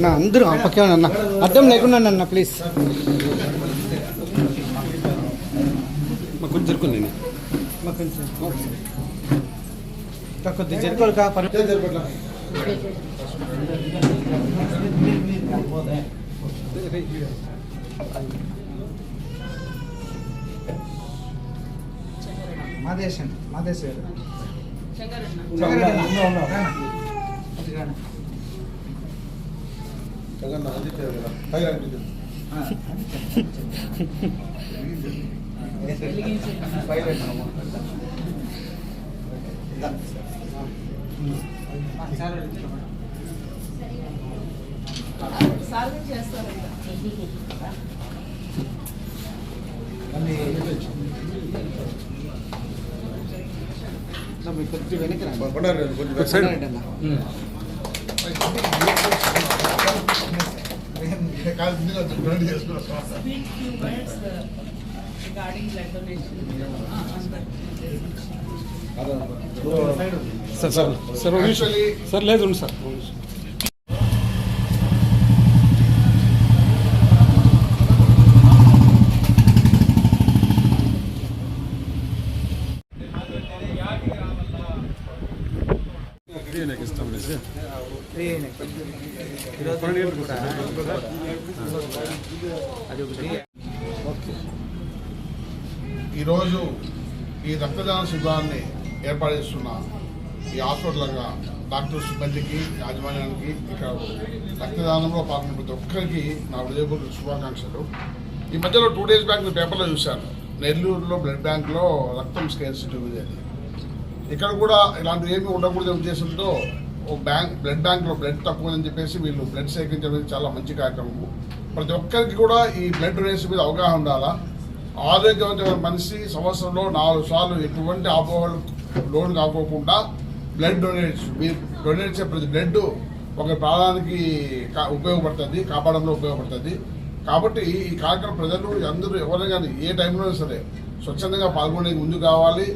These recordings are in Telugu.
నా అందరూ పక్కే అన్న అర్థం లేకుండా అన్న ప్లీజ్ కొంచెం జరుకుంది కొద్దిగా జరుకోవాలి కా మాదేశం కొంచెం వెనక్కి సార్ లేదు సార్ ఈరోజు ఈ రక్తదాన శిబిరాన్ని ఏర్పాటు చేస్తున్న ఈ హాస్పిటల్గా డాక్టర్ సిబ్బందికి యాజమాన్యానికి ఇక్కడ రక్తదానంలో పాల్గొన్న ప్రతి ఒక్కరికి నా హృదయపూర్వక శుభాకాంక్షలు. ఈ మధ్యలో 2 days బ్యాక్ పేపర్లో చూశాను, నెల్లూరులో బ్లడ్ బ్యాంక్లో రక్తం స్కేర్సిటీ ఉంది. ఇక్కడ కూడా ఇలాంటివి ఏమీ ఉండకూడదు ఉద్దేశంతో బ్లడ్ బ్యాంక్లో బ్లడ్ తక్కువ అని చెప్పేసి వీళ్ళు బ్లడ్ సేకరించడం చాలా మంచి కార్యక్రమం. ప్రతి ఒక్కరికి కూడా ఈ బ్లడ్ డొనేషన్ మీద అవగాహన ఉండాలా. ఆరోగ్యవంతమైన మనిషి సంవత్సరంలో 4 సార్లు ఎటువంటి ఆపోహలు లోన్ కాకోకుండా బ్లడ్ డొనేట్ చేసే ప్రతి బ్లడ్ ఒక ప్రాణానికి ఉపయోగపడుతుంది, కాపాడంలో ఉపయోగపడుతుంది. కాబట్టి ఈ కార్యక్రమం ప్రజలు అందరూ ఎవరైనా కానీ ఏ టైంలో సరే స్వచ్ఛందంగా పాల్గొనే ముందు కావాలి.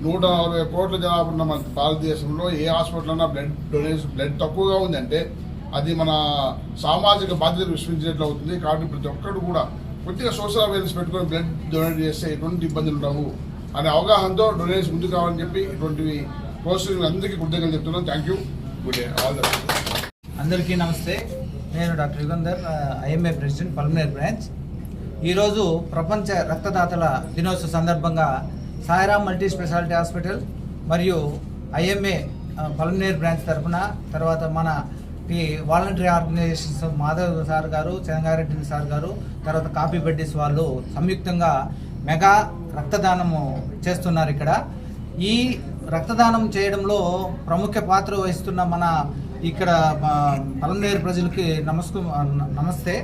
140 కోట్ల జనాభా ఉన్న మన భారతదేశంలో ఏ హాస్పిటల్ అన్నా బ్లడ్ తక్కువగా ఉందంటే అది మన సామాజిక బాధ్యతలు విస్మరించినట్లు అవుతుంది. కాబట్టి ప్రతి ఒక్కరు కూడా కొద్దిగా సోషల్ అవేర్నెస్ పెట్టుకొని బ్లడ్ డొనేట్ చేస్తే ఎటువంటి ఇబ్బందులు ఉండవు అనే అవగాహనతో డొనేషన్ ముందు కావాలని చెప్పి ఇటువంటివి ప్రోత్సహించిన అందరికీ కృతజ్ఞతలు చెప్తున్నాను. Thank you. Good day. All the best. అందరికీ నమస్తే. నేను doctor Yugandhar, IMA president, Palamaner branch. ఈరోజు ప్రపంచ రక్తదాతల దినోత్సవ సందర్భంగా సాయిరామ్ మల్టీ స్పెషాలిటీ హాస్పిటల్ మరియు ఐఎంఏ పల్మనేర్ బ్రాంచ్ తరఫున, తర్వాత మన ఈ వాలంటరీ ఆర్గనైజేషన్స్ మాధవ్ సార్ గారు, చెంగారెడ్డి సార్ గారు, తర్వాత కాపీ బడ్డీస్ వాళ్ళు సంయుక్తంగా మెగా రక్తదానము చేస్తున్నారు. ఈ రక్తదానం చేయడంలో ప్రముఖ పాత్ర వహిస్తున్న మన ఇక్కడ పల్మనేరు ప్రజలకి నమస్తే.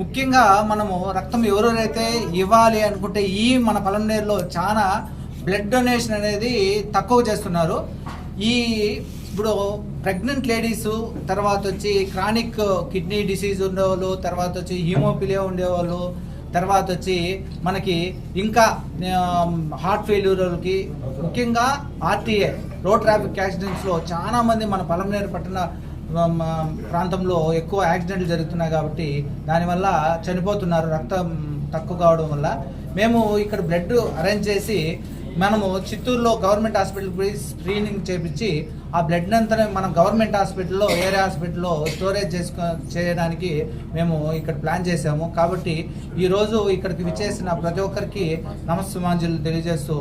ముఖ్యంగా మనము రక్తం ఎవరైతే ఇవ్వాలి అనుకుంటే ఈ మన పల్మనేరులో చాలా బ్లడ్ డొనేషన్ అనేది తక్కువ చేస్తున్నారు. ఇప్పుడు ప్రెగ్నెంట్ లేడీసు, తర్వాత వచ్చి క్రానిక్ కిడ్నీ డిసీజ్ ఉండేవాళ్ళు, తర్వాత వచ్చి హీమోఫిలియా ఉండేవాళ్ళు, తర్వాత వచ్చి మనకి ఇంకా హార్ట్ ఫెయిల్యూర్లకి, ముఖ్యంగా ఆర్టీఏ రోడ్ ట్రాఫిక్ యాక్సిడెంట్స్లో చాలామంది మన పల్మనేరు పట్టణ ప్రాంతంలో ఎక్కువ యాక్సిడెంట్లు జరుగుతున్నాయి. కాబట్టి దానివల్ల చనిపోతున్నారు రక్తం తక్కువ కావడం వల్ల. మేము ఇక్కడ బ్లడ్ అరేంజ్ చేసి మనము చిత్తూరులో గవర్నమెంట్ హాస్పిటల్కి పోయి స్క్రీనింగ్ చేపించి ఆ బ్లడ్ అంతా మనం గవర్నమెంట్ హాస్పిటల్లో, ఏరియా హాస్పిటల్లో స్టోరేజ్ చేయడానికి మేము ఇక్కడ ప్లాన్ చేసాము. కాబట్టి ఈరోజు ఇక్కడికి విచ్చేసిన ప్రతి ఒక్కరికి నమస్సుమాంజలు తెలియజేస్తూ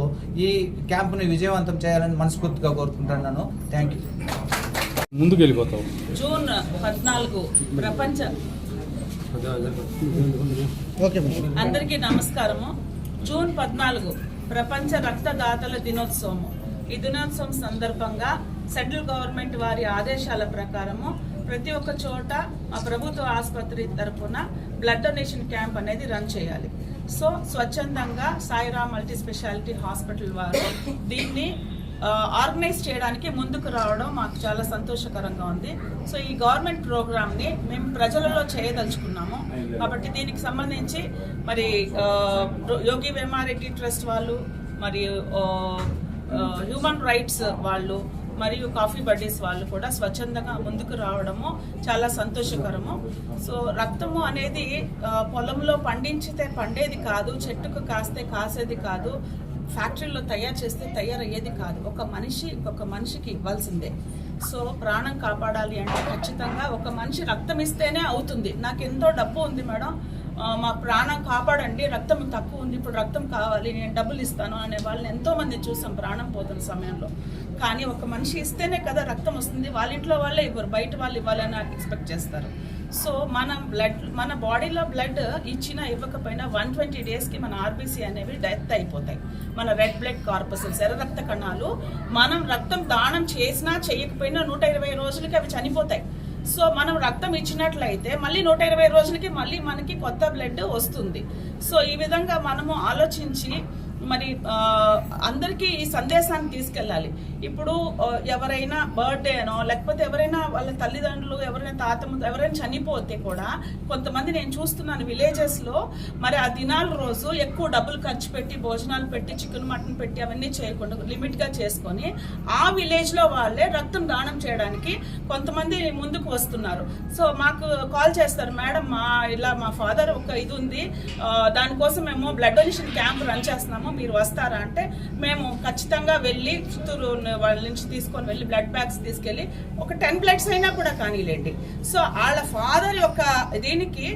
ఈ క్యాంపుని విజయవంతం చేయాలని మనస్ఫూర్తిగా కోరుకుంటున్నాను. Thank you. ముందుకు వెళ్ళిపోతాం. జూన్ 14 ప్రపంచ అందరికీ నమస్కారము. జూన్ 14 ప్రపంచ రక్తదాతల దినోత్సవము. ఈ దినోత్సవం సందర్భంగా సెంట్రల్ గవర్నమెంట్ వారి ఆదేశాల ప్రకారము ప్రతి ఒక్క చోట ఆ ప్రభుత్వ ఆసుపత్రి తరఫున బ్లడ్ డొనేషన్ క్యాంప్ అనేది రన్ చేయాలి. సో స్వచ్ఛందంగా సాయిరామ్ మల్టీ స్పెషాలిటీ హాస్పిటల్ వారు దీన్ని ఆర్గనైజ్ చేయడానికి ముందుకు రావడం మాకు చాలా సంతోషకరంగా ఉంది. సో ఈ గవర్నమెంట్ ప్రోగ్రామ్ని మేము ప్రజలలో చేయదలుచుకున్నాము. కాబట్టి దీనికి సంబంధించి మరి యోగి వేమారెడ్డి ట్రస్ట్ వాళ్ళు, మరియు హ్యూమన్ రైట్స్ వాళ్ళు, మరియు కాఫీ బడ్డీస్ వాళ్ళు కూడా స్వచ్ఛందంగా ముందుకు రావడము చాలా సంతోషకరము. సో రక్తము అనేది పొలంలో పండించితే పండేది కాదు, చెట్టుకు కాస్తే కాసేది కాదు, ఫ్యాక్టరీలో తయారు చేస్తే తయారయ్యేది కాదు. ఒక మనిషికి ఇవ్వాల్సిందే. సో ప్రాణం కాపాడాలి అంటే ఖచ్చితంగా ఒక మనిషి రక్తం ఇస్తేనే అవుతుంది. నాకు ఎంతో డబ్బు ఉంది మేడం, మా ప్రాణం కాపాడండి, రక్తం తక్కువ ఉంది, ఇప్పుడు రక్తం కావాలి, నేను డబ్బులు ఇస్తాను అనే వాళ్ళని ఎంతో మంది చూసాం ప్రాణం పోతున్న సమయంలో. కానీ ఒక మనిషి ఇస్తేనే కదా రక్తం వస్తుంది. వాళ్ళ ఇంట్లో వాళ్ళే ఇవ్వరు, బయట వాళ్ళు ఇవ్వాలని ఎక్స్పెక్ట్ చేస్తారు. సో మన బాడీలో బ్లడ్ ఇచ్చినా ఇవ్వకపోయినా 120 డేస్కి మన ఆర్బీసీ అనేవి డెత్ అయిపోతాయి. మన రెడ్ బ్లడ్ కార్పసల్స్, ఎర్ర రక్త కణాలు మనం రక్తం దానం చేసినా చేయకపోయినా 120 రోజులకి అవి చనిపోతాయి. సో మనం రక్తం ఇచ్చినట్లయితే మళ్ళీ 120 రోజులకి మళ్ళీ మనకి కొత్త బ్లడ్ వస్తుంది. సో ఈ విధంగా మనము ఆలోచించి మరి అందరికీ ఈ సందేశాన్ని తీసుకెళ్ళాలి. ఇప్పుడు ఎవరైనా బర్త్డే అనో లేకపోతే ఎవరైనా వాళ్ళ తల్లిదండ్రులు ఎవరైనా తాతమ్మ ఎవరైనా చనిపోతే కూడా కొంతమంది నేను చూస్తున్నాను విలేజెస్లో మరి ఆ దినాల రోజు ఎక్కువ డబ్బులు ఖర్చు పెట్టి భోజనాలు పెట్టి చికెన్ మటన్ పెట్టి అవన్నీ చేయకుండా లిమిట్గా చేసుకొని ఆ విలేజ్లో వాళ్ళే రక్తం దానం చేయడానికి కొంతమంది ముందుకు వస్తున్నారు. సో మాకు కాల్ చేస్తారు, మేడం మా ఫాదర్ ఒక ఇది ఉంది, దానికోసం మేము బ్లడ్ డొనేషన్ క్యాంప్ రన్ చేస్తున్నాము, మీరు వస్తారా అంటే మేము ఖచ్చితంగా వెళ్ళి చిత్తూరు వాళ్ళ నుంచి తీసుకొని వెళ్ళి బ్లడ్ బ్యాగ్స్ తీసుకెళ్ళి ఒక 10 బ్లడ్స్ అయినా కూడా కానీలేండి. సో వాళ్ళ ఫాదర్ యొక్క దీనికి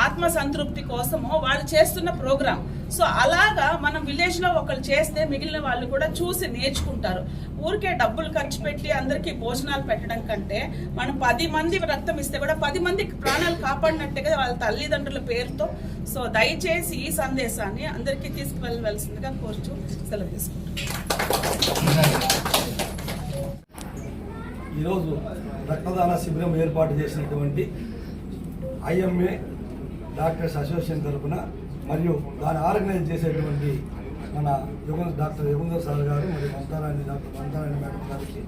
ఆత్మ సంతృప్తి కోసము వాళ్ళు చేస్తున్న ప్రోగ్రామ్. సో అలాగా మనం విలేజ్లో ఒకళ్ళు చేస్తే మిగిలిన వాళ్ళు కూడా చూసి నేర్చుకుంటారు. ఊరికే డబ్బులు ఖర్చు పెట్టి అందరికీ భోజనాలు పెట్టడం కంటే మనం 10 మంది రక్తం ఇస్తే కూడా 10 మందికి ప్రాణాలు కాపాడినట్టే కదా వాళ్ళ తల్లిదండ్రుల పేరుతో. సో దయచేసి ఈ సందేశాన్ని అందరికీ తీసుకువెళ్ళవలసిందిగా కోరుచు సెలవు తీసుకుంటాం. ఈరోజు రక్తదాన శిబిరం ఏర్పాటు చేసినటువంటి ఐఎంఏ డాక్టర్స్ అసోసియేషన్ తరఫున మరియు దాన్ని ఆర్గనైజ్ చేసేటువంటి మన డాక్టర్ యుగంధర్ సార్ గారు మరియు డాక్టర్ మంతారాయణ మేడం గారికి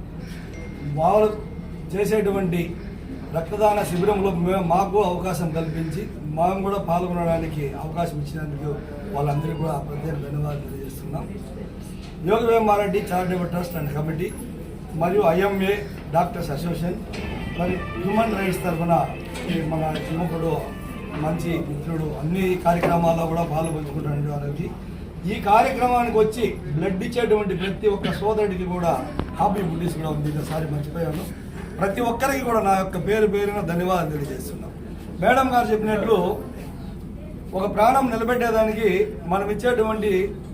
వాళ్ళు చేసేటువంటి రక్తదాన శిబిరంలో మాకు అవకాశం కల్పించి మేము కూడా పాల్గొనడానికి అవకాశం ఇచ్చినందుకు వాళ్ళందరికీ కూడా ప్రత్యేక ధన్యవాదాలు తెలియజేస్తున్నాం. Yogi Vemareddy charitable trust and committee మరియు ఐఎంఏ డాక్టర్స్ అసోసియేషన్ మరి హ్యూమన్ రైట్స్ తరఫున మన యువకుడు మంచి మిత్రుడు అన్ని కార్యక్రమాల్లో కూడా పాల్గొంచుకుంటాడు వారికి. ఈ కార్యక్రమానికి వచ్చి బ్లడ్ ఇచ్చేటువంటి ప్రతి ఒక్క సోదరుడికి కూడా హ్యాపీ బుడ్డీస్ కూడా ఉంది. ఒకసారి మర్చిపోయాను. ప్రతి ఒక్కరికి కూడా నా యొక్క పేరున ధన్యవాదాలు తెలియజేస్తున్నాం. మేడం గారు చెప్పినట్లు ఒక ప్రాణం నిలబెట్టేదానికి మనం ఇచ్చేటువంటి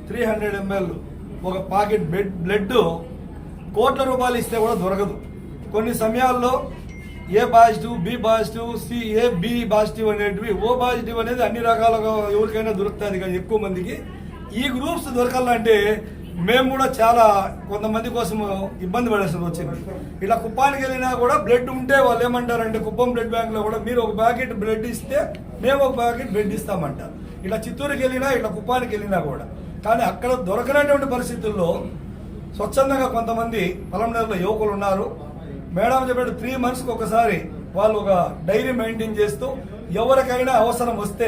300 ml ఒక పాకెట్ బ్లడ్ కోట్ల రూపాయలు ఇస్తే కూడా దొరకదు. కొన్ని సమయాల్లో A positive, B positive, B positive అనేటివి, ఓ పాజిటివ్ అనేది అన్ని రకాలుగా ఎవరికైనా దొరుకుతుంది. కానీ ఎక్కువ మందికి ఈ గ్రూప్స్ దొరకాలంటే మేము కూడా చాలా కొంతమంది కోసం ఇబ్బంది పడాల్సి వచ్చింది. ఇలా కుప్పానికి వెళ్ళినా కూడా బ్లడ్ ఉంటే వాళ్ళు ఏమంటారంటే కుప్పం బ్లడ్ బ్యాంక్లో కూడా మీరు ఒక ప్యాకెట్ బ్లడ్ ఇస్తే మేము ఒక ప్యాకెట్ బ్లడ్ ఇస్తామంటారు. ఇలా చిత్తూరుకి వెళ్ళినా ఇట్లా కుప్పానికి వెళ్ళినా కూడా. కానీ అక్కడ దొరకనటువంటి పరిస్థితుల్లో స్వచ్ఛందంగా కొంతమంది పలమనేరులో యువకులు ఉన్నారు. మేడం చెప్పాడు 3 monthsకి ఒకసారి వాళ్ళు ఒక డైరీ మెయింటైన్ చేస్తూ ఎవరికైనా అవసరం వస్తే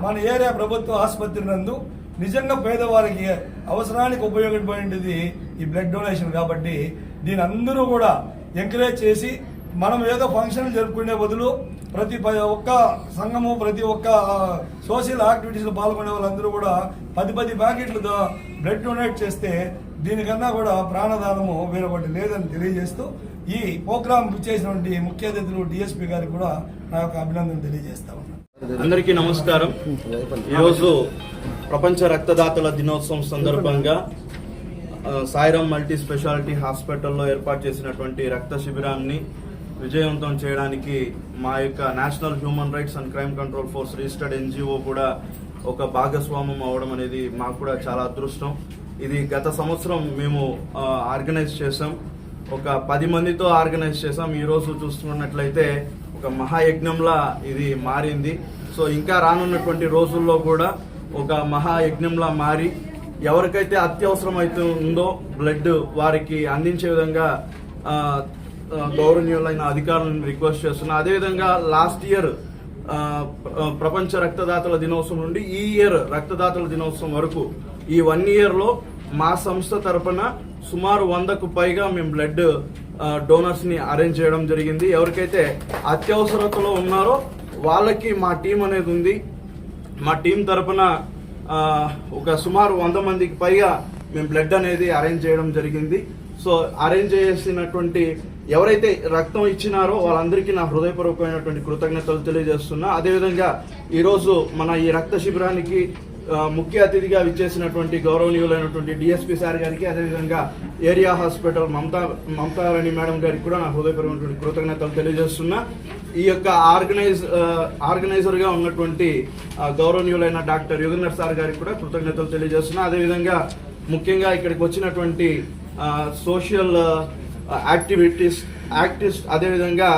మన ఏరియా ప్రభుత్వ ఆసుపత్రి నందు నిజంగా పేదవారికి అవసరానికి ఉపయోగపడేది ఈ బ్లడ్ డొనేషన్. కాబట్టి దీని అందరూ కూడా ఎంకరేజ్ చేసి మనం ఏదో ఫంక్షన్లు జరుపుకునే బదులు ప్రతి ఒక్క సంఘము ప్రతి ఒక్క సోషల్ యాక్టివిటీస్లో పాల్గొనే వాళ్ళందరూ కూడా 10 ప్యాకెట్లు బ్లడ్ డొనేట్ చేస్తే దీనికన్నా కూడా ప్రాణదానము వేరొకటి లేదని తెలియజేస్తూ ఈ ప్రోగ్రాం చేసినటువంటి ముఖ్య అతిథులు డిఎస్పీ గారికి కూడా నా యొక్క అభినందన తెలియజేస్తా ఉన్నాను. అందరికీ నమస్కారం. ఈరోజు ప్రపంచ రక్తదాతల దినోత్సవం సందర్భంగా సాయిరామ్ మల్టీ స్పెషాలిటీ హాస్పిటల్లో ఏర్పాటు చేసినటువంటి రక్త శిబిరాన్ని విజయవంతం చేయడానికి మా యొక్క national human rights and crime control force registered NGO కూడా ఒక భాగస్వామ్యం అవడం అనేది మాకు కూడా చాలా అదృష్టం. ఇది గత సంవత్సరం మేము ఆర్గనైజ్ చేసాం. ఒక 10 మందితో ఆర్గనైజ్ చేసాం. ఈరోజు చూస్తున్నట్లయితే ఒక మహాయజ్ఞంలా ఇది మారింది. సో ఇంకా రానున్నటువంటి రోజుల్లో కూడా ఒక మహాయజ్ఞంలా మారి ఎవరికైతే అత్యవసరం అయితే ఉందో బ్లడ్ వారికి అందించే విధంగా గౌరవనీయులైన అధికారులను రిక్వెస్ట్ చేస్తున్నా. అదేవిధంగా లాస్ట్ ఇయర్ ప్రపంచ రక్తదాతల దినోత్సవం నుండి ఈ ఇయర్ రక్తదాతల దినోత్సవం వరకు ఈ 1 ఇయర్లో మా సంస్థ తరపున సుమారు 100కు పైగా మేము బ్లడ్ డోనర్స్ని అరేంజ్ చేయడం జరిగింది. ఎవరికైతే అత్యవసరతలో ఉన్నారో వాళ్ళకి మా టీం అనేది ఉంది. మా టీం తరపున ఒక సుమారు 100 మందికి పైగా మేము బ్లడ్ అనేది అరేంజ్ చేయడం జరిగింది. సో అరేంజ్ చేసినటువంటి ఎవరైతే రక్తం ఇచ్చినారో వాళ్ళందరికీ నా హృదయపూర్వకమైనటువంటి కృతజ్ఞతలు తెలియజేస్తున్నా. అదేవిధంగా ఈరోజు మన ఈ రక్త శిబిరానికి ముఖ్య అతిథిగా విచ్చేసినటువంటి గౌరవనీయులైనటువంటి డిఎస్పీ సార్ గారికి, అదేవిధంగా ఏరియా హాస్పిటల్ మమతారాణి మేడం గారికి కూడా నా హృదయపూర్వకమైనటువంటి కృతజ్ఞతలు తెలియజేస్తున్నా. ఈ యొక్క ఆర్గనైజర్గా ఉన్నటువంటి గౌరవనీయులైన డాక్టర్ యుగంధర్ సార్ గారికి కూడా కృతజ్ఞతలు తెలియజేస్తున్నా. అదేవిధంగా ముఖ్యంగా ఇక్కడికి వచ్చినటువంటి సోషల్ యాక్టివిస్ట్ అదేవిధంగా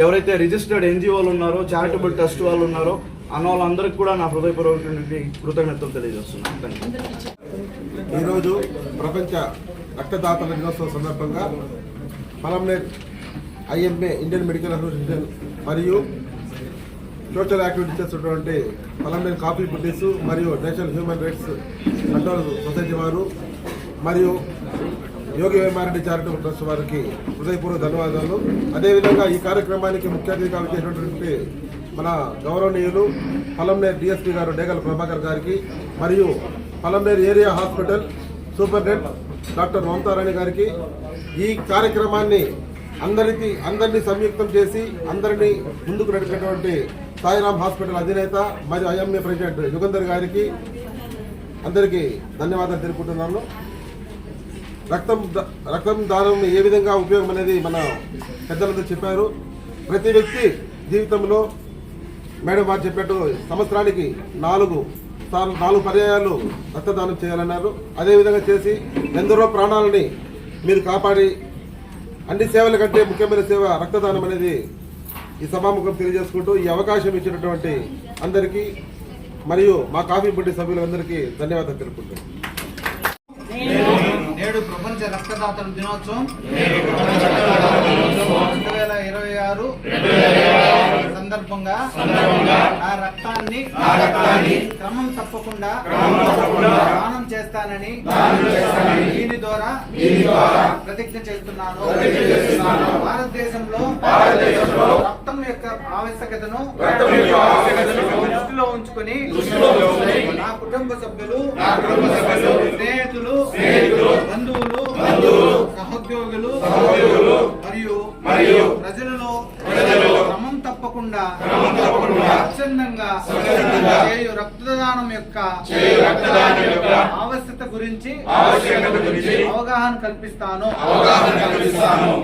ఎవరైతే రిజిస్టర్డ్ ఎన్జిఓలు ఉన్నారో, చారిటబుల్ ట్రస్ట్ వాళ్ళు ఉన్నారో అన్న వాళ్ళందరికీ కూడా నా హృదయపూర్వకమైనటువంటి కృతజ్ఞతలు తెలియజేస్తున్నాను. ఈరోజు ప్రపంచ రక్తదాతల దినోత్సవం సందర్భంగా Palamaner IMA Indian medical association మరియు సోషల్ యాక్టివిటీ చేస్తున్నటువంటి పలమనేర్ కాఫీ బుడ్డీస్ మరియు national human rights control society వారు మరియు యోగి వేమారెడ్డి చారిటబుల్ ట్రస్ట్ వారికి హృదయపూర్వక ధన్యవాదాలు. అదేవిధంగా ఈ కార్యక్రమానికి ముఖ్య అతిథిగా వచ్చేసినటువంటి మన గౌరవనీయులు పలమనేర్ డిఎస్పీ గారు డేగల ప్రభాకర్ గారికి మరియు Palamaner area hospital superintendent doctor Mamatharani గారికి ఈ కార్యక్రమాన్ని అందరినీ సంయుక్తం చేసి అందరినీ ముందుకు నడిపినటువంటి సాయిరామ్ హాస్పిటల్ అధినేత మరియు ఐఎంఏ ప్రెసిడెంట్ యుగంధర్ గారికి అందరికీ ధన్యవాదాలు తెలుపుకుంటున్నాను. రక్తం దానం ఏ విధంగా ఉపయోగం అనేది మన పెద్దలందరూ చెప్పారు. ప్రతి వ్యక్తి జీవితంలో మేడం వారు చెప్పినట్టు సంవత్సరానికి 4 పర్యాయాలు రక్తదానం చేయాలన్నారు. అదేవిధంగా చేసి ఎందరో ప్రాణాలని మీరు కాపాడి అన్ని సేవల కంటే ముఖ్యమైన సేవ రక్తదానం అనేది ఈ సభాముఖం తెలియజేసుకుంటూ ఈ అవకాశం ఇచ్చినటువంటి అందరికీ మరియు మా కాఫీ బుడ్డి సభ్యులందరికీ ధన్యవాదాలు తెలుపుకుంటున్నాను. నేడు ప్రపంచ రక్తదాతల దినోత్సవం 2026 సందర్భంగా ఆ రక్తాన్ని క్రమం తప్పకుండా దానం చేస్తానని దీని ద్వారా ప్రతిజ్ఞ చేస్తున్నాను. భారతదేశంలో రక్తం యొక్క ఆవశ్యకతను దృష్టిలో ఉంచుకొని నా కుటుంబ సభ్యులు, స్నేహితులు, బంధువులు, సహోద్యోగులు మరియు ప్రజలలో క్రమం తప్పకుండా స్వచ్ఛందంగా చేయు రక్తదానం యొక్క ఆవశ్యకత గురించి అవగాహన కల్పిస్తాను.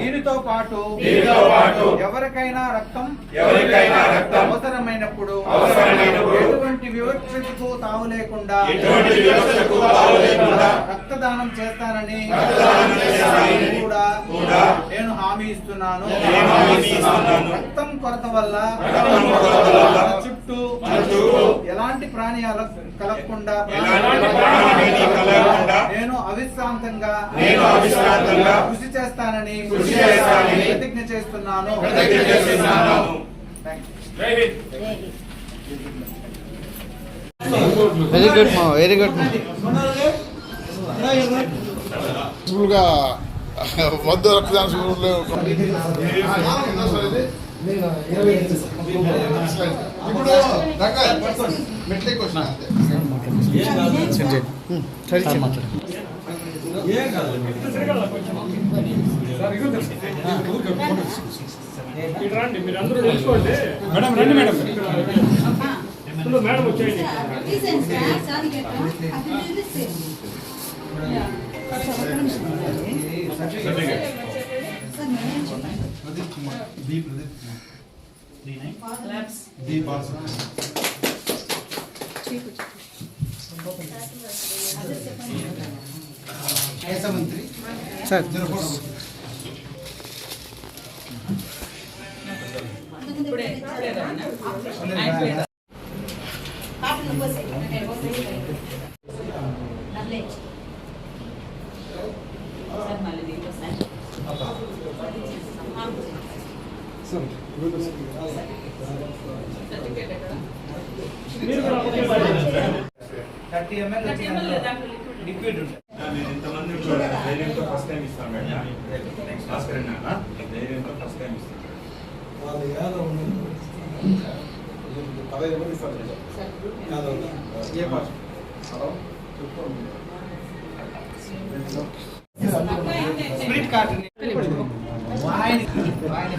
దీనితో పాటు ఎవరికైనా రక్తం అవసరమైనప్పుడు ఎటువంటి వివక్షకు తావు లేకుండా రక్తదానం చేస్తానని కూడా నేను హామీ ఇస్తున్నాను. రక్తం కొరత వల్ల మన చుట్టూ ఎలాంటి ప్రాణాలు కలగకుండా నేను అవిశ్రాంతంగా కృషి చేస్తానని ప్రతిజ్ఞ చేస్తున్నాను. వెరీ గుడ్ మా వెరీ గుడ్ గా వద్ద రక్తదాన శిబిరంలో ఇప్పుడు మెట్లకి వచ్చిన సరే మాట్లాడు. మీరందరూ తెలుసుకోండి. మేడం రండి మేడం. మేడం వచ్చేయండి. సార్ ఇప్పుడే మీరు కూడా ఒకే బాడీ సార్. 30 ml లిక్విడ్ ఉంటుంది. ఇంతమంది ధైర్యంతో ఫస్ట్ టైం ఇస్తాం మేడం. భాస్కర్ అన్న ధైర్యంతో ఫస్ట్ టైం ఇస్తాం. వాళ్ళు యాదవ్ ఉన్నారు. 15 మంది ఇస్తారు యాదవ్ ఏ భాష స్పిరిట్ కార్డ్ వాయిన్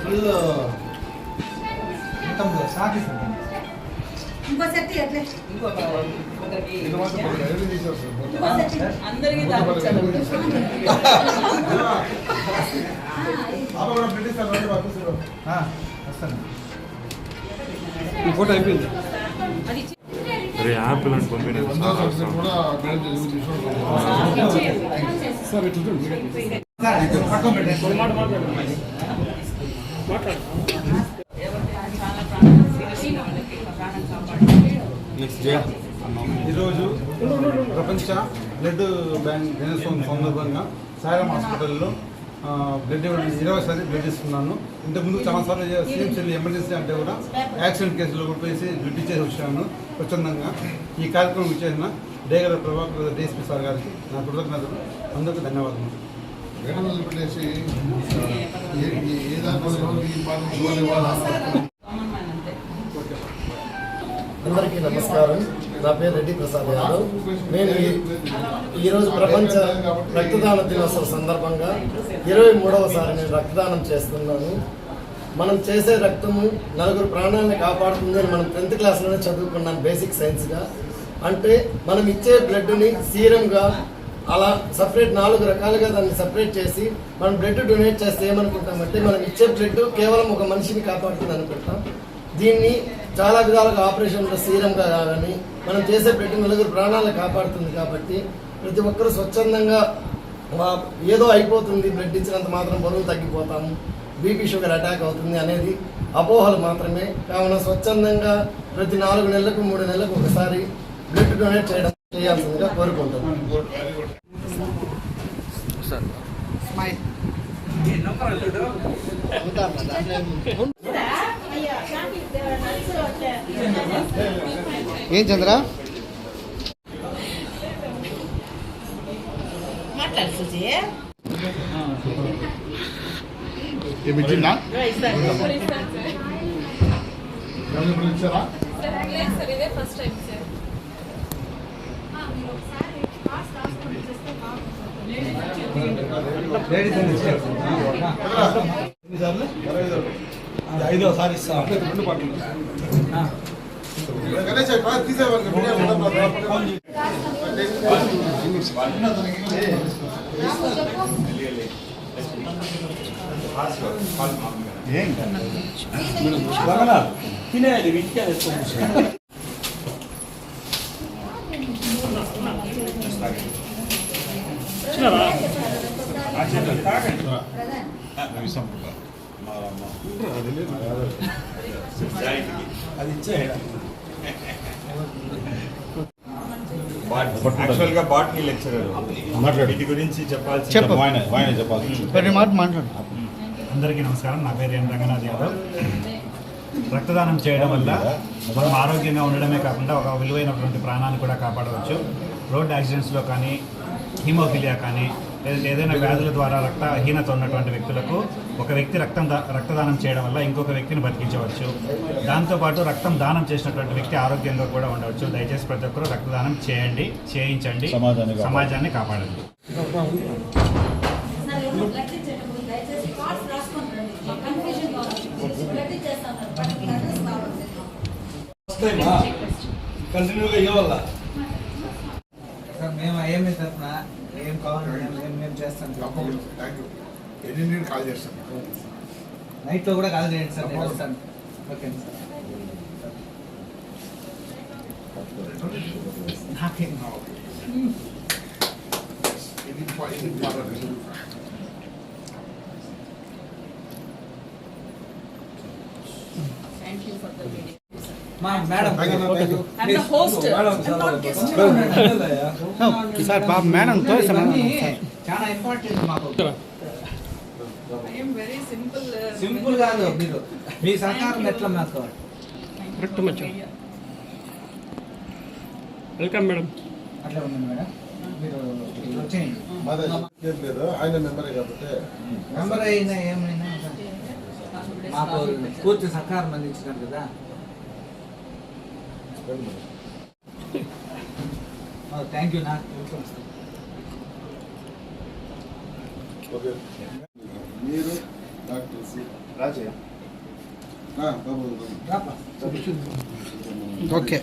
ఫుల్ మొత్తం సాగిస్తుంది. ఇంకో సెట్ ఎట్లే అందరికీ దాపించాలి. వస్తాను. ఈ ఫోటో అయిపోయింది. యాపిల్ అని పంపిణీ కూడా మేడం సార్ ఇట్లా చూడండి. పక్కన పెట్టండి. ఒక మాట మాట్లాడండి. మాట్లాడు. చాలా ప్రాణం సీరియస్గా వాళ్ళకి ప్రాణం కాపాడాలి. ఈరోజు ప్రపంచ బ్లడ్ బ్యాంక్ దినోత్సవం సందర్భంగా సాయిరామ్ హాస్పిటల్లో బ్లడ్ 20 బ్లడ్ ఇస్తున్నాను. ఇంతకుముందు చాలాసార్లు సిఎంసీలు ఎమర్జెన్సీ అంటే కూడా యాక్సిడెంట్ కేసులో కూడా వేసి బ్లడ్ ఇచ్చేసి వచ్చాను స్వచ్ఛందంగా. ఈ కార్యక్రమం ఇచ్చేసిన డేగల ప్రభాకర్ డిఎస్పీ సార్ గారికి నా కృతజ్ఞతలు, అందరికీ ధన్యవాదాలు. మేడం వదిలిపెట్టేసి ఏ దాంట్లో ఈ పాలన అందరికీ నమస్కారం. నా పేరు రెడ్డి ప్రసాద్ యాదవ్. నేను ఈరోజు ప్రపంచ రక్తదాన దినోత్సవం సందర్భంగా 23వసారి నేను రక్తదానం చేస్తున్నాను. మనం చేసే రక్తము నలుగురు ప్రాణాలను కాపాడుతుందని మనం 10th క్లాస్లోనే చదువుకున్నాం బేసిక్ సైన్స్గా. అంటే మనం ఇచ్చే బ్లడ్ని సీరంగా అలా సపరేట్ 4 రకాలుగా దాన్ని సపరేట్ చేసి మనం బ్లడ్ డొనేట్ చేస్తే ఏమనుకుంటామంటే మనం ఇచ్చే బ్లడ్ కేవలం ఒక మనిషిని కాపాడుతుంది అనుకుంటాం. దీన్ని చాలా విధాలుగా ఆపరేషన్లో సీరంగా కానీ మనం చేసే బ్లడ్ నలుగురు ప్రాణాలను కాపాడుతుంది. కాబట్టి ప్రతి ఒక్కరూ స్వచ్ఛందంగా ఏదో అయిపోతుంది బ్లడ్ ఇచ్చినంత మాత్రం బరువు తగ్గిపోతాము, బీపీ షుగర్ అటాక్ అవుతుంది అనేది అపోహలు మాత్రమే. కావున స్వచ్ఛందంగా ప్రతి 4 నెలలకు 3 నెలలకు ఒకసారి బ్లడ్ డొనేట్ చేయాల్సిందిగా కోరుకుంటున్నాను. ఏం చంద్ర మాట్లాడు సుజీ. ఇచ్చిందా ఇచ్చారా? ఇదే ఫస్ట్ టైం సార్. ఐదోసారి ఇస్తాం. తినేది ఇంటికే వచ్చినారా? అది ఇచ్చేయడం. యాక్చువల్ గా బాటనీ లెక్చరర్ వీటి గురించి చెప్పాల్సి చెప్పు. చెప్పాలి. మాట్లాడు. అందరికీ నమస్కారం. నా పేరు ఎం రంగనాథ్ యాదవ్. రక్తదానం చేయడం వల్ల మనం ఆరోగ్యంగా ఉండడమే కాకుండా ఒక విలువైనటువంటి ప్రాణాన్ని కూడా కాపాడవచ్చు. రోడ్ యాక్సిడెంట్స్లో కానీ, హీమోఫిలియా కానీ, ఏదైనా వ్యాధుల ద్వారా రక్తహీనత ఉన్నటువంటి వ్యక్తులకు ఒక వ్యక్తి రక్తదానం చేయడం వల్ల ఇంకొక వ్యక్తిని బతికించవచ్చు. దాంతోపాటు రక్తం దానం చేసినటువంటి వ్యక్తి ఆరోగ్యంగా కూడా ఉండవచ్చు. దయచేసి ప్రతి ఒక్కరూ రక్తదానం చేయండి, చేయించండి, సమాజాన్ని కాపాడండి. కంటిన్యూగా ఇవ్వాల. సార్ మేము ఐఎంఏ తరఫున ఏం కావాలి మేము చేస్తాం. Thank you. ఎన్ని నేను కాల్ చేస్తాను. నైట్లో కూడా కాల్ చేయండి సార్, నేను వస్తాను. Okay sir. Thank you for the meeting. Madam I'm the host. I'm not guest. Sir పాప మేడం చాలా ఇంపార్టెంట్ మాకు. I am very simple. Simple కాదు, మీరు మీ సహకారం ఎట్లా మాకు Thank you. Welcome madam. అట్లా ఉంది మేడం, మీరు వచ్చేయండి. మాదే ఏం లేదు, ఆయన మెంబరే కాబట్టి మెంబర్ అయినా ఏమైనా మాకు పూర్తి సహకారం అందించినారు కదా. థ్యాంక్ యూ నా. ఓకే. మీరు డాక్టర్ సి రాజయ్య బాబు ఓకే.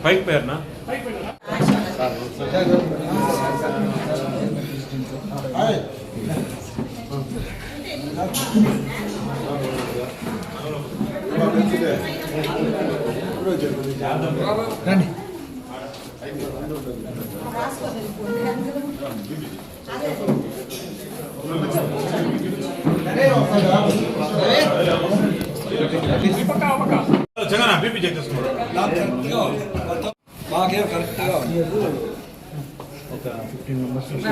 పైకి పేరునా హాయ్ రండి. జగన్ బీపీ చెక్ చేసుకున్నాడు. మాకేం కరెక్ట్గా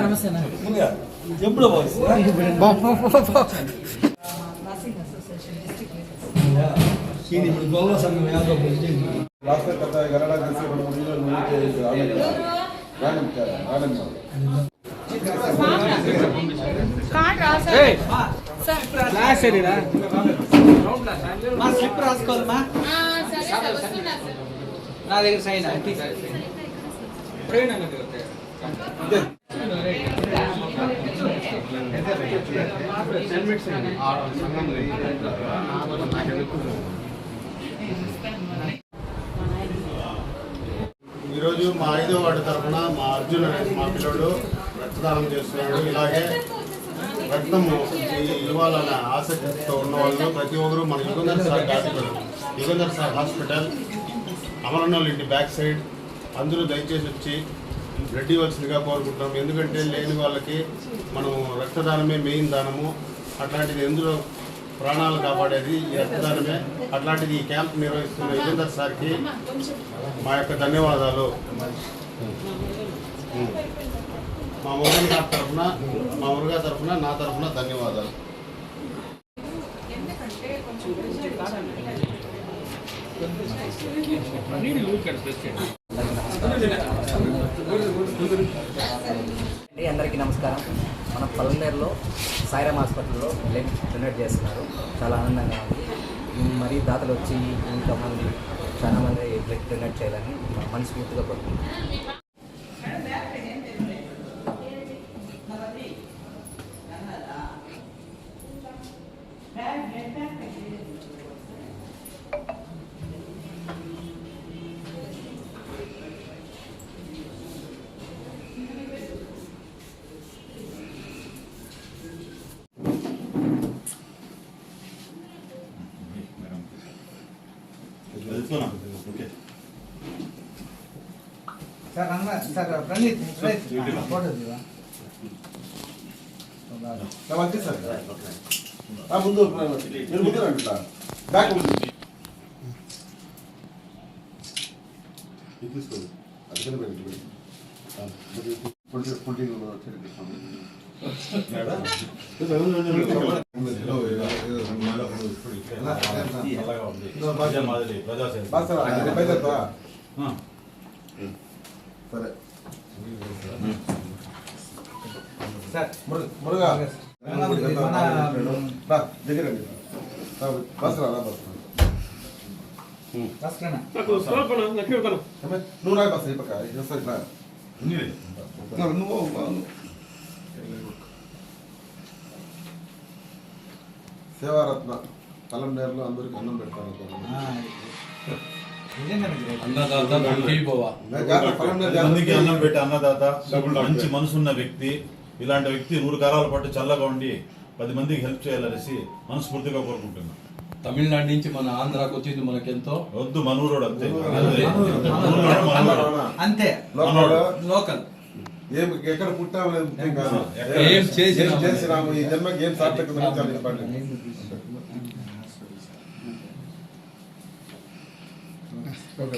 నమస్తే అన్న. ఎప్పుడు ఇప్పుడు గౌరవ సంఘం యాదవ్ ప్రెసిడెంట్ రాష్ట్ర కథ గరడా కలిసి 2-3 రోజులు మా స్లిప్ రాసుకోవాలమ్మా. నా దగ్గర సైన్ ఈరోజు మా 5వ వార్డు తరఫున మా అర్జున్ అనే మా పిల్లడు రక్తదానం చేస్తున్నాడు. ఇలాగే రక్తం ఇవ్వాలనే ఆసక్తితో ఉన్న వాళ్ళు ప్రతి ఒక్కరూ మన యుగంధర్ సార్ హాస్పిటల్ అమరన్నోళ్ళ ఇంటి బ్యాక్ సైడ్ అందరూ దయచేసి వచ్చి బ్లడ్ ఇవ్వాల్సిందిగా కోరుకుంటున్నాం. ఎందుకంటే లేని వాళ్ళకి మనం రక్తదానమే మెయిన్ దానము. అట్లాంటిది ఎందులో ప్రాణాలు కాపాడేది ఈ రక్తదానమే. అట్లాంటిది ఈ క్యాంప్ నిర్వహిస్తున్న యుగంధర్ సార్కి మా యొక్క ధన్యవాదాలు. మా మురుగన్ గారి తరఫున, మా మురుగా తరఫున, నా తరఫున ధన్యవాదాలు. అందరికీ నమస్కారం. మన పల్మనేరులో సాయిరామ్ హాస్పిటల్లో బ్లడ్ డొనేట్ చేస్తున్నారు. చాలా ఆనందంగా ఉంది. మరీ దాతలు వచ్చి ఇంతమంది చాలా మంది బ్లడ్ డొనేట్ చేయాలని మనస్ఫూర్తిగా కోరుకుంటున్నాను. ఓకే సార్ అన్న సార్ ప్రణీత్ ఫోటో దివా నమస్తే సార్. ముందు మీరు ముందు రండి సార్. బ్యాక్ ముందు తీసుకోండి. అది పెట్టి సరే సార్ మురుగా దగ్గర బస్ రా బస్ నువ్వు రా బస్ అయిపోక నువ్వు సేవారత్న పలంనేరులో అందరికి అన్నం పెడతాను. మందికి అన్నం పెట్టి అన్నదాత, మంచి మనసున్న వ్యక్తి. ఇలాంటి వ్యక్తి 100 కాలాల పాటు చల్లగా ఉండి 10 మందికి హెల్ప్ చేయాలనేసి మనస్ఫూర్తిగా కోరుకుంటున్నాను. తమిళనాడు నుంచి మన ఆంధ్రాకి వచ్చింది మనకెంతో. వద్దు మనూరోడు అంతే అంతే లోకల్. ఏం ఎక్కడ పుట్టామనేది ముఖ్యం కాదు, ఏం చేసినాము ఈ జన్మకి ఏం సార్థకత. ఓకే